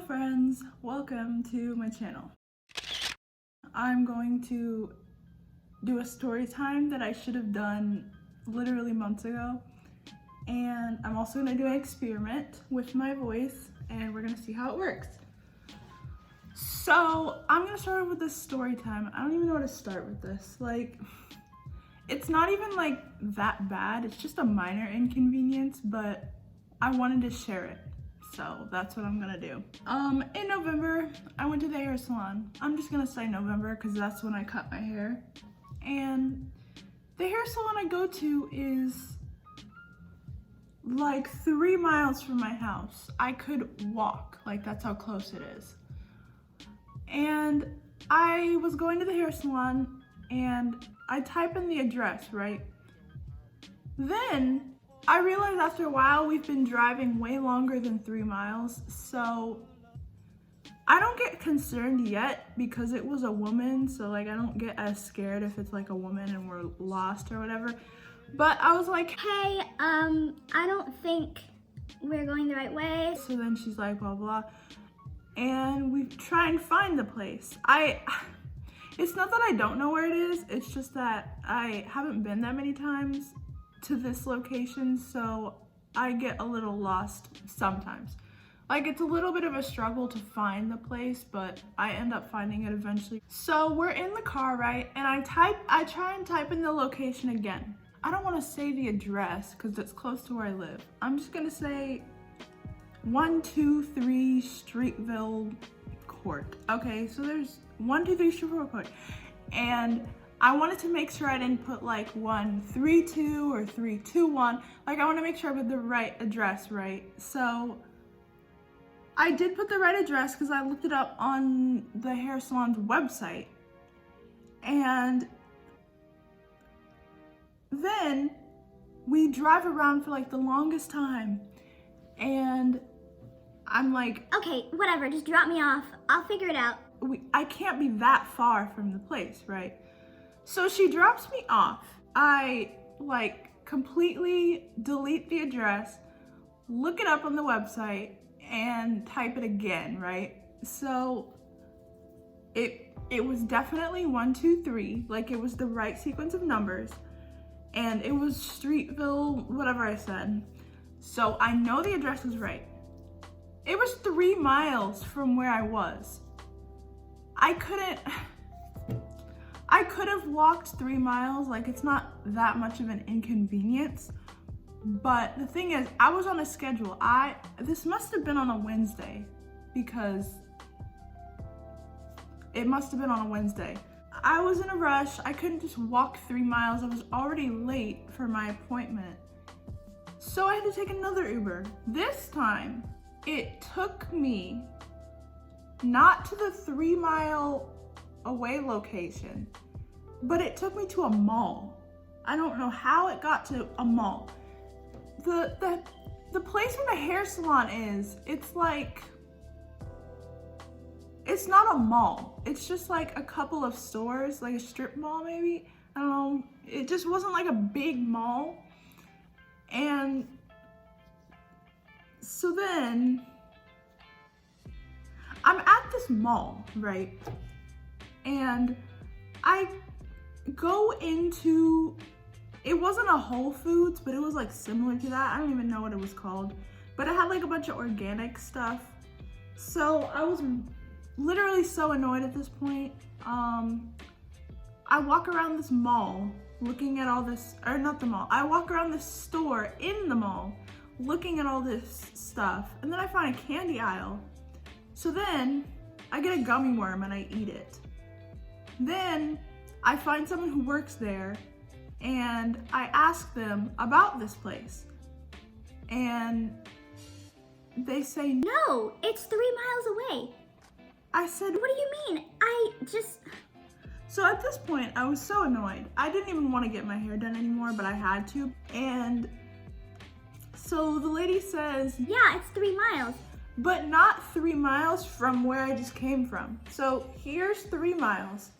friends, welcome to my channel. I'm going to do a story time that I should have done literally months ago, and I'm also going to do an experiment with my voice and we're going to see how it works. So I'm going to start with this story time. I don't even know how to start with this. It's not even that bad. It's just a minor inconvenience, but I wanted to share it. So that's what I'm gonna do. In November, I went to the hair salon. I'm just gonna say November because that's when I cut my hair. And the hair salon I go to is like 3 miles from my house. I could walk, that's how close it is. And I was going to the hair salon and I type in the address, right? Then I realized after a while we've been driving way longer than 3 miles, so I don't get concerned yet because it was a woman, so I don't get as scared if it's a woman and we're lost or whatever. But I was like, hey, I don't think we're going the right way. So then she's like, blah, blah, and we try and find the place. It's not that I don't know where it is, it's just that I haven't been that many times to this location, so I get a little lost sometimes. It's a little bit of a struggle to find the place, but I end up finding it eventually. So we're in the car, right? And I try and type in the location again. I don't want to say the address because it's close to where I live. I'm just gonna say 123 Streetville Court. Okay, so there's 123 Streetville Court, and I wanted to make sure I didn't put 132 or 321. I want to make sure I put the right address, right? So I did put the right address because I looked it up on the hair salon's website. And then we drive around for the longest time. And I'm like, okay, whatever, just drop me off. I'll figure it out. I can't be that far from the place, right? So she drops me off. I completely delete the address, look it up on the website, and type it again, right? So it was definitely 123, it was the right sequence of numbers, and it was Streetville, whatever I said. So I know the address was right. It was 3 miles from where I was. I could have walked 3 miles, it's not that much of an inconvenience, but the thing is, I was on a schedule. This must have been on a Wednesday, because it must have been on a Wednesday. I was in a rush. I couldn't just walk 3 miles. I was already late for my appointment. So I had to take another Uber. This time, it took me not to the 3 mile away location, but it took me to a mall. I don't know how it got to a mall. The place where the hair salon is, it's not a mall. It's just a couple of stores, a strip mall maybe. I don't know. It just wasn't a big mall. And so then I'm at this mall, right? And I go into, it wasn't a Whole Foods, but it was similar to that. I don't even know what it was called, but it had a bunch of organic stuff. So I was literally so annoyed at this point. I walk around this mall looking at all this, or not the mall, I walk around this store in the mall looking at all this stuff, and then I find a candy aisle. So then I get a gummy worm and I eat it. Then I find someone who works there and I ask them about this place. And they say, No, it's 3 miles away. I said, what do you mean? So at this point, I was so annoyed. I didn't even want to get my hair done anymore, but I had to. And so the lady says, yeah, it's 3 miles. But not 3 miles from where I just came from. So here's 3 miles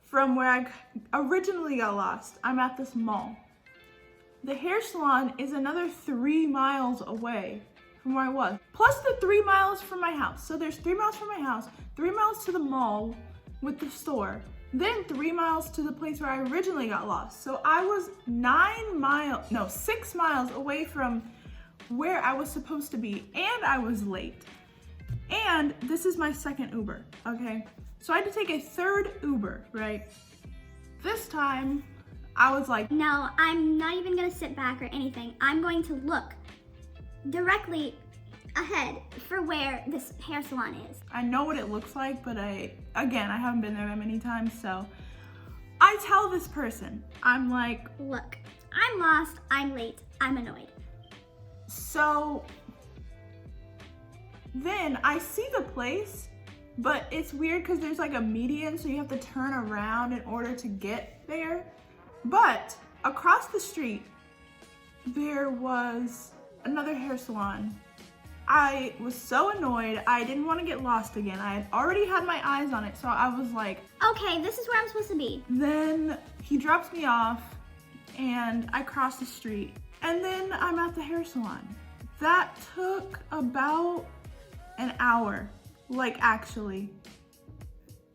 from where I originally got lost. I'm at this mall. The hair salon is another 3 miles away from where I was, plus the 3 miles from my house. So there's 3 miles from my house, 3 miles to the mall with the store, then 3 miles to the place where I originally got lost. So I was 6 miles away from where I was supposed to be, and I was late. And this is my second Uber, okay? So I had to take a third Uber, right? This time, I was like, No, I'm not even gonna sit back or anything. I'm going to look directly ahead for where this hair salon is. I know what it looks like, but I haven't been there that many times, so I tell this person, I'm like, Look, I'm lost, I'm late, I'm annoyed. so then I see the place, but it's weird because there's like a median, so you have to turn around in order to get there. But across the street, there was another hair salon. I was so annoyed. I didn't want to get lost again. I had already had my eyes on it, so I was like, Okay, this is where I'm supposed to be. then he drops me off and I cross the street and then I'm at the hair salon. That took about an hour, like actually,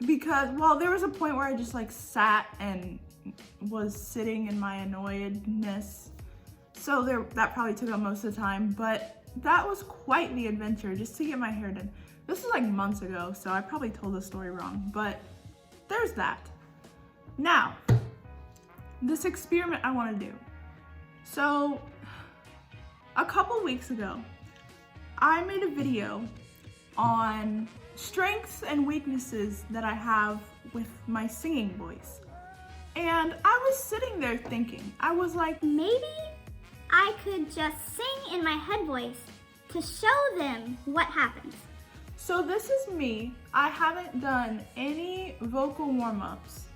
because, well, there was a point where I just like sat and was sitting in my annoyedness. So that probably took up most of the time, but that was quite the adventure just to get my hair done. This is like months ago, so I probably told the story wrong, but there's that. Now, this experiment I want to do. So, a couple weeks ago, I made a video on strengths and weaknesses that I have with my singing voice. And I was sitting there thinking, I was like, Maybe I could just sing in my head voice to show them what happens. so this is me. I haven't done any vocal warm-ups.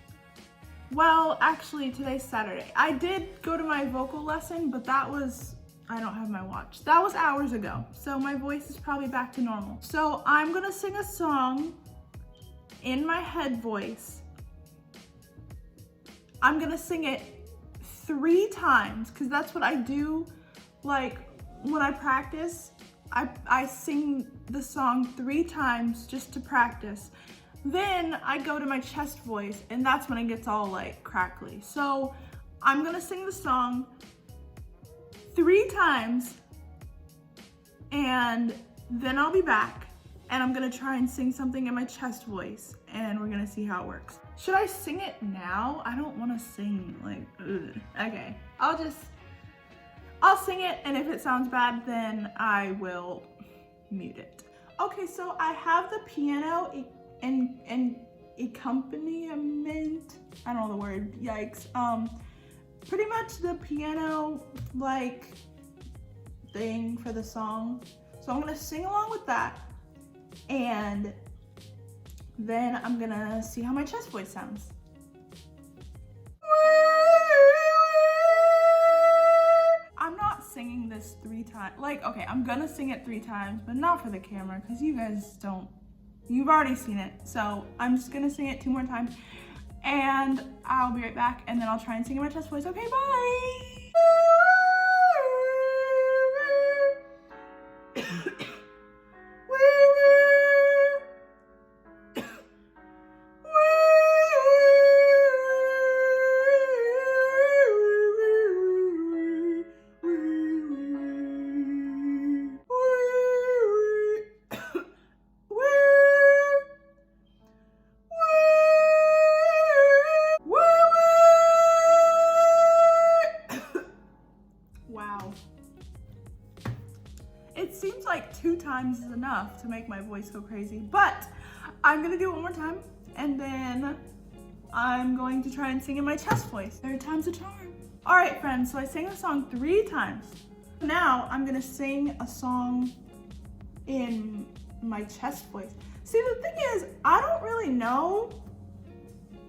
Well, actually, today's Saturday. I did go to my vocal lesson, but that was, I don't have my watch. That was hours ago, so my voice is probably back to normal. So I'm gonna sing a song in my head voice. I'm gonna sing it 3 times, because that's what I do, like, when I practice. I sing the song 3 times just to practice. Then I go to my chest voice, and that's when it gets all like crackly. So I'm gonna sing the song 3 times, and then I'll be back, and I'm gonna try and sing something in my chest voice, and we're gonna see how it works. Should I sing it now? I don't wanna sing like, ugh. Okay, I'll sing it, and if it sounds bad, then I will mute it. Okay, so I have the piano and accompaniment. I don't know the word, yikes. Pretty much the piano like thing for the song. So I'm gonna sing along with that, and then I'm gonna see how my chest voice sounds. I'm not singing this 3 times. Like, okay, I'm gonna sing it 3 times, but not for the camera, because you guys don't, you've already seen it. So I'm just gonna sing it 2 more times, and I'll be right back, and then I'll try and sing in my chest voice. Okay, bye! Wow. It seems like 2 times is enough to make my voice go crazy, but I'm gonna do it 1 more time, and then I'm going to try and sing in my chest voice. 3rd time's a charm. All right, friends, so I sang the song 3 times. Now I'm gonna sing a song in my chest voice. See, the thing is, I don't really know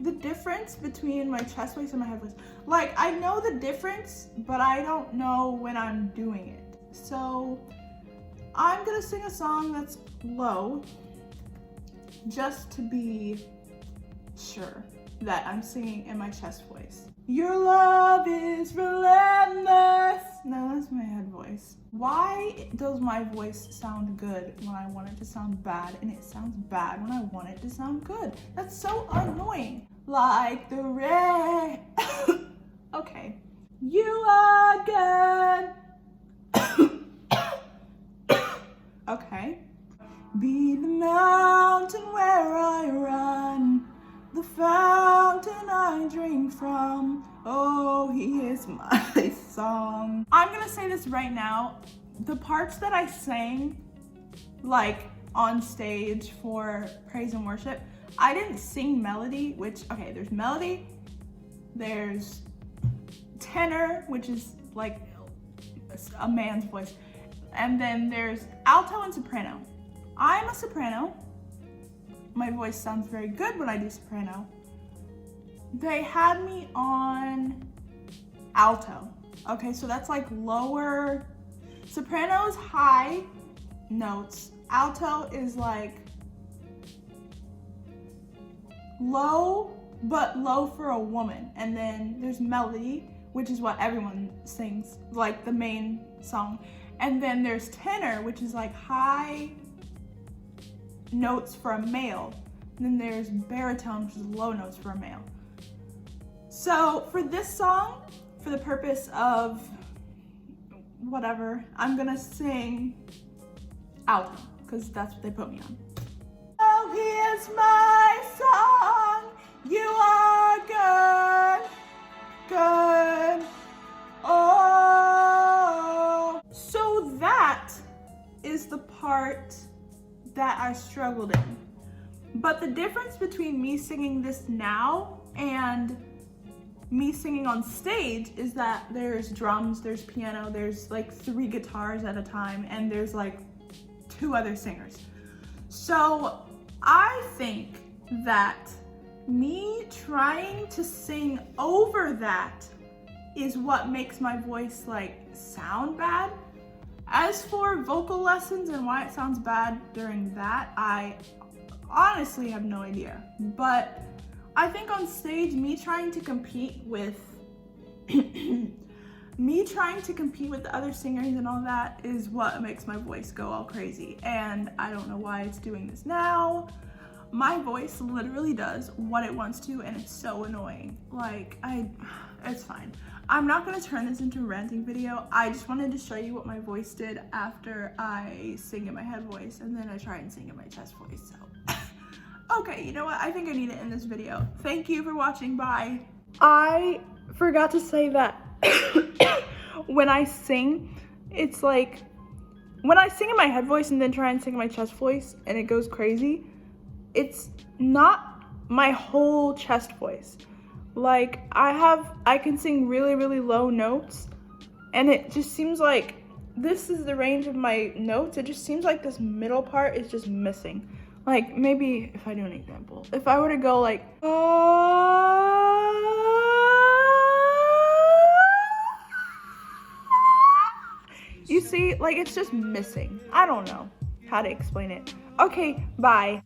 the difference between my chest voice and my head voice. Like, I know the difference, but I don't know when I'm doing it. So I'm gonna sing a song that's low, just to be sure. that I'm singing in my chest voice. Your love is relentless. No, that's my head voice. Why does my voice sound good when I want it to sound bad, and it sounds bad when I want it to sound good? That's so annoying. Like the rain. Okay. You are good. Okay. Be the mountain where I run, the fountain I drink from. Oh, he is my song. I'm gonna say this right now. The parts that I sang, like on stage for praise and worship, I didn't sing melody, which, okay, there's melody, there's tenor, which is like a man's voice, and then there's alto and soprano. I'm a soprano. My voice sounds very good when I do soprano. They had me on alto. Okay, so that's like lower. Soprano is high notes. Alto is like low, but low for a woman. And then there's melody, which is what everyone sings, like the main song. And then there's tenor, which is like high notes for a male. And then there's baritone, which is low notes for a male. So for this song, for the purpose of whatever, I'm gonna sing alto, because that's what they put me on. Oh, here's my song. You are good, good. Oh. So that is the part that I struggled in. But the difference between me singing this now and me singing on stage is that there's drums, there's piano, there's like 3 guitars at a time, and there's like 2 other singers. So I think that me trying to sing over that is what makes my voice like sound bad. As for vocal lessons and why it sounds bad during that, I honestly have no idea. But I think on stage, me trying to compete with the other singers and all that is what makes my voice go all crazy. And I don't know why it's doing this now. My voice literally does what it wants to, and it's so annoying. Like, it's fine. I'm not gonna turn this into a ranting video. I just wanted to show you what my voice did after I sing in my head voice, and then I try and sing in my chest voice, so. Okay, you know what? I think I need to end this video. Thank you for watching, bye. I forgot to say that when I sing, it's like, when I sing in my head voice and then try and sing in my chest voice and it goes crazy, it's not my whole chest voice. Like, I can sing really, really low notes, and it just seems like this is the range of my notes. It just seems like this middle part is just missing. Like, maybe if I do an example, if I were to go like, you see, like, it's just missing. I don't know how to explain it. Okay, bye.